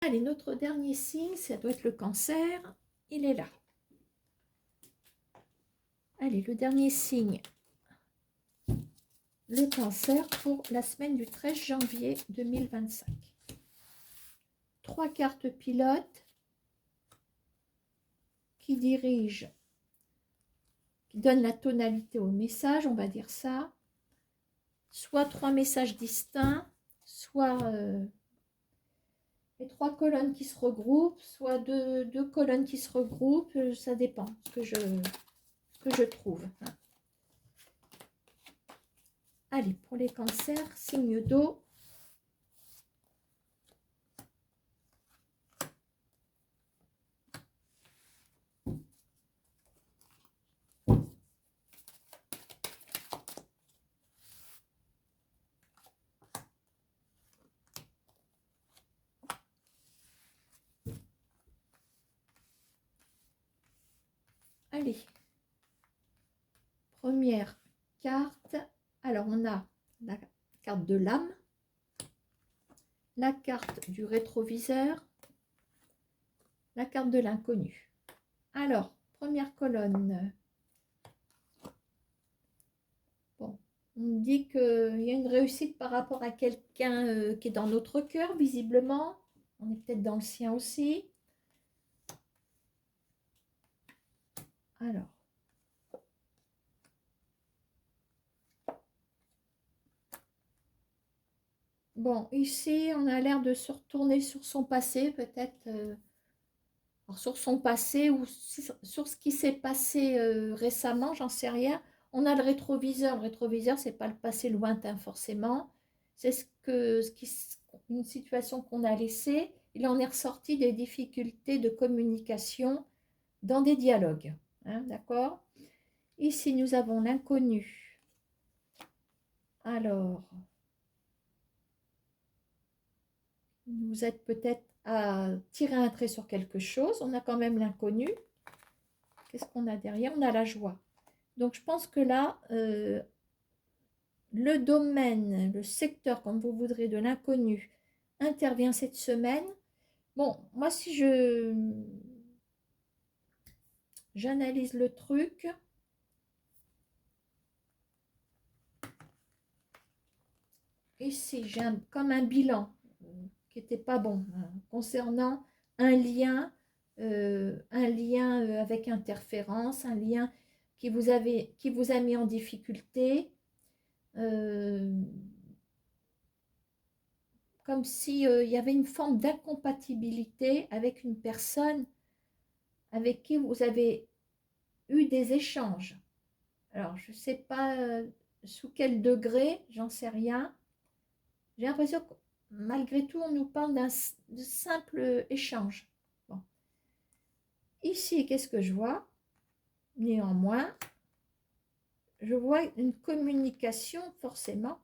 Allez, notre dernier signe, ça doit être le cancer. Il est là. Allez, le dernier signe, le cancer pour la semaine du 13 janvier 2025. 3 cartes pilotes qui dirigent, qui donnent la tonalité au message, on va dire ça. Soit 3 messages distincts, soit les 3 colonnes qui se regroupent, soit deux colonnes qui se regroupent, ça dépend ce que je trouve. Allez, pour les cancers, signe d'eau. Allez, première carte. Alors, on a la carte de l'âme, la carte du rétroviseur, la carte de l'inconnu. Alors, première colonne. Bon, on me dit qu'il y a une réussite par rapport à quelqu'un qui est dans notre cœur, visiblement. On est peut-être dans le sien aussi. Alors. Bon, ici, on a l'air de se retourner sur son passé, peut-être sur son passé ou sur ce qui s'est passé récemment, j'en sais rien. On a le rétroviseur. Le rétroviseur, c'est pas le passé lointain forcément. C'est une situation qu'on a laissée. Il en est ressorti des difficultés de communication dans des dialogues. Hein, d'accord? Ici, nous avons l'inconnu. Alors, vous êtes peut-être à tirer un trait sur quelque chose. On a quand même l'inconnu. Qu'est-ce qu'on a derrière? On a la joie. Donc, je pense que là, le domaine, le secteur, comme vous voudrez, de l'inconnu intervient cette semaine. Bon, moi, si j'analyse le truc, ici, j'ai comme un bilan qui n'était pas bon hein, concernant un lien avec interférence, un lien qui vous a mis en difficulté, comme si il y avait une forme d'incompatibilité avec une personne avec qui vous avez eu des échanges. Alors, je ne sais pas sous quel degré, j'en sais rien. J'ai l'impression que malgré tout, on nous parle de simple échange. Bon. Ici, qu'est-ce que je vois? Néanmoins, je vois une communication, forcément.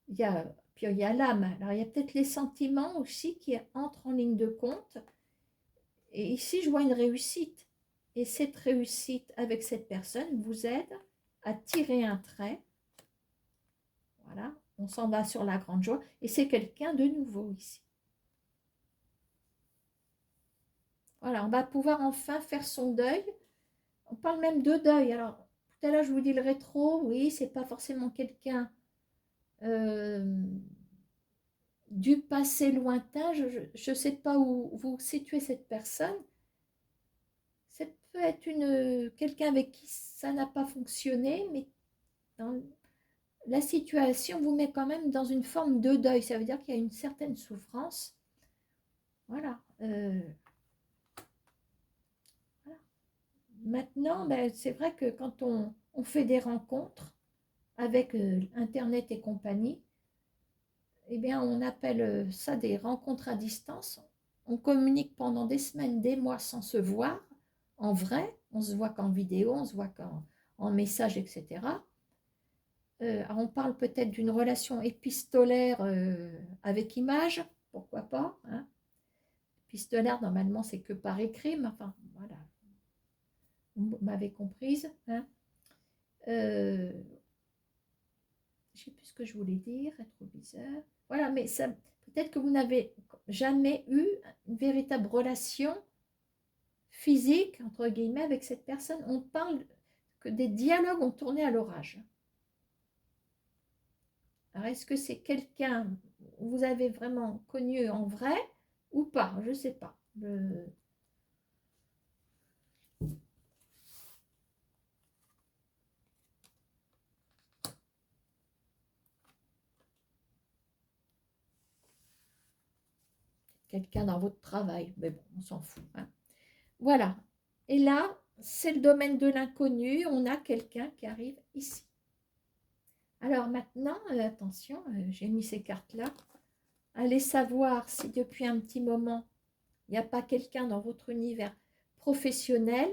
Puis il y a l'âme. Alors, il y a peut-être les sentiments aussi qui entrent en ligne de compte. Et ici, je vois une réussite. Et cette réussite avec cette personne vous aide à tirer un trait. Voilà, on s'en va sur la grande joie. Et c'est quelqu'un de nouveau ici. Voilà, on va pouvoir enfin faire son deuil. On parle même de deuil. Alors, tout à l'heure, je vous dis le rétro. Oui, c'est pas forcément quelqu'un du passé lointain. Je ne sais pas où vous situez cette personne. Ça peut être quelqu'un avec qui ça n'a pas fonctionné, mais dans la situation vous met quand même dans une forme de deuil. Ça veut dire qu'il y a une certaine souffrance. Voilà. Voilà. Maintenant, ben, c'est vrai que quand on fait des rencontres avec Internet et compagnie, eh bien, on appelle ça des rencontres à distance. On communique pendant des semaines, des mois sans se voir en vrai. On se voit qu'en vidéo, on se voit qu'en message, etc. Alors on parle peut-être d'une relation épistolaire avec image, pourquoi pas. Hein. Épistolaire, normalement, c'est que par écrit, mais enfin, voilà, vous m'avez comprise. Hein. Je ne sais plus ce que je voulais dire, rétroviseur. Voilà, mais ça Peut-être que vous n'avez jamais eu une véritable relation physique, entre guillemets, avec cette personne. On parle que des dialogues ont tourné à l'orage. Alors, est-ce que c'est quelqu'un que vous avez vraiment connu en vrai ou pas? Je ne sais pas. Quelqu'un dans votre travail, mais bon, on s'en fout, hein. Voilà. Et là, c'est le domaine de l'inconnu. On a quelqu'un qui arrive ici. Alors maintenant, attention, j'ai mis ces cartes-là. Allez savoir si depuis un petit moment, il n'y a pas quelqu'un dans votre univers professionnel.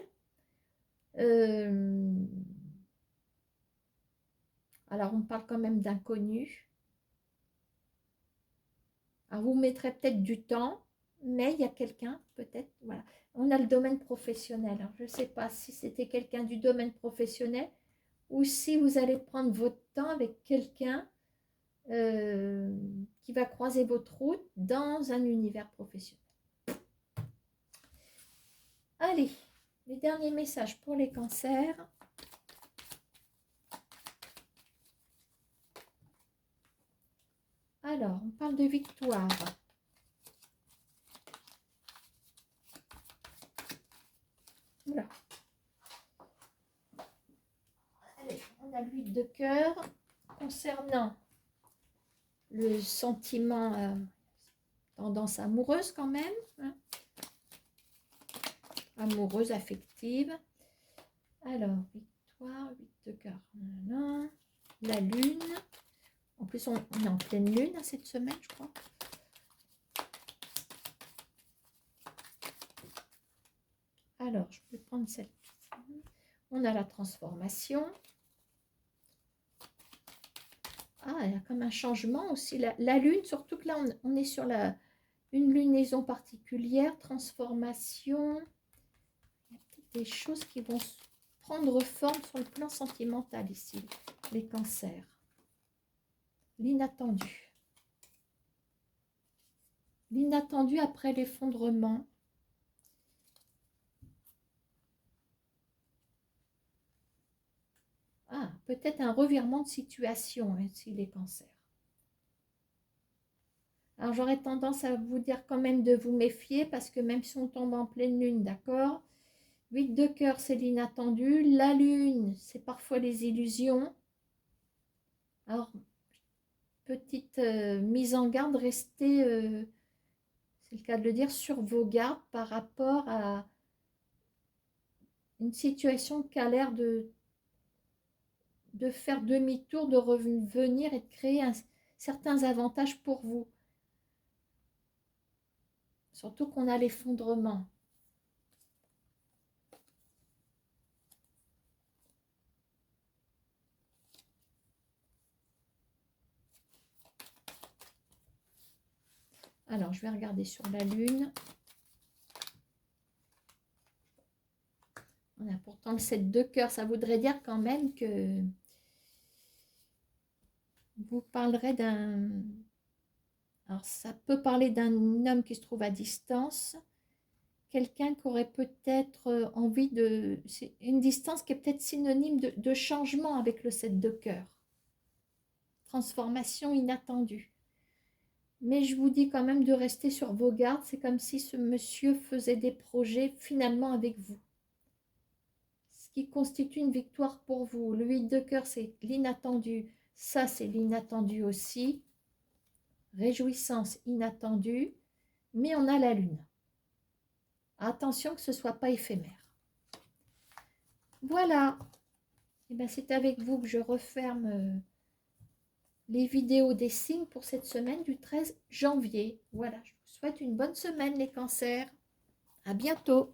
Alors, on parle quand même d'inconnu. Alors, vous mettrez peut-être du temps, mais il y a quelqu'un, peut-être, voilà. On a le domaine professionnel. Alors, je ne sais pas si c'était quelqu'un du domaine professionnel ou si vous allez prendre votre temps avec quelqu'un qui va croiser votre route dans un univers professionnel. Allez, les derniers messages pour les cancers. Alors, on parle de victoire. Voilà. Allez, on a l'huile de cœur concernant le sentiment, tendance amoureuse quand même, hein. Amoureuse, affective. Alors, victoire, 8 de cœur. La lune. En plus, on est en pleine lune cette semaine, je crois. Alors, je peux prendre celle. On a la transformation. Ah, il y a comme un changement aussi. La lune, surtout que là, on est sur une lunaison particulière. Transformation. Il y a peut-être des choses qui vont prendre forme sur le plan sentimental ici. Les cancers. L'inattendu. L'inattendu après l'effondrement. Ah, peut-être un revirement de situation, hein, si les cancers. Alors, j'aurais tendance à vous dire quand même de vous méfier parce que même si on tombe en pleine lune, d'accord, 8 de cœur, c'est l'inattendu. La lune, c'est parfois les illusions. Alors, petite mise en garde, restez, c'est le cas de le dire, sur vos gardes par rapport à une situation qui a l'air de faire demi-tour, de revenir et de créer certains avantages pour vous. Surtout qu'on a l'effondrement. Alors, je vais regarder sur la lune. On a pourtant le 7 de cœur. Ça voudrait dire quand même que vous parlerez d'un... Alors, ça peut parler d'un homme qui se trouve à distance. Quelqu'un qui aurait peut-être envie de... C'est une distance qui est peut-être synonyme de changement avec le 7 de cœur. Transformation inattendue. Mais je vous dis quand même de rester sur vos gardes. C'est comme si ce monsieur faisait des projets finalement avec vous. Ce qui constitue une victoire pour vous. Le 8 de cœur, c'est l'inattendu. Ça, c'est l'inattendu aussi. Réjouissance inattendue. Mais on a la lune. Attention que ce ne soit pas éphémère. Voilà. Et bien, c'est avec vous que je referme les vidéos des signes pour cette semaine du 13 janvier. Voilà, je vous souhaite une bonne semaine les cancers. À bientôt.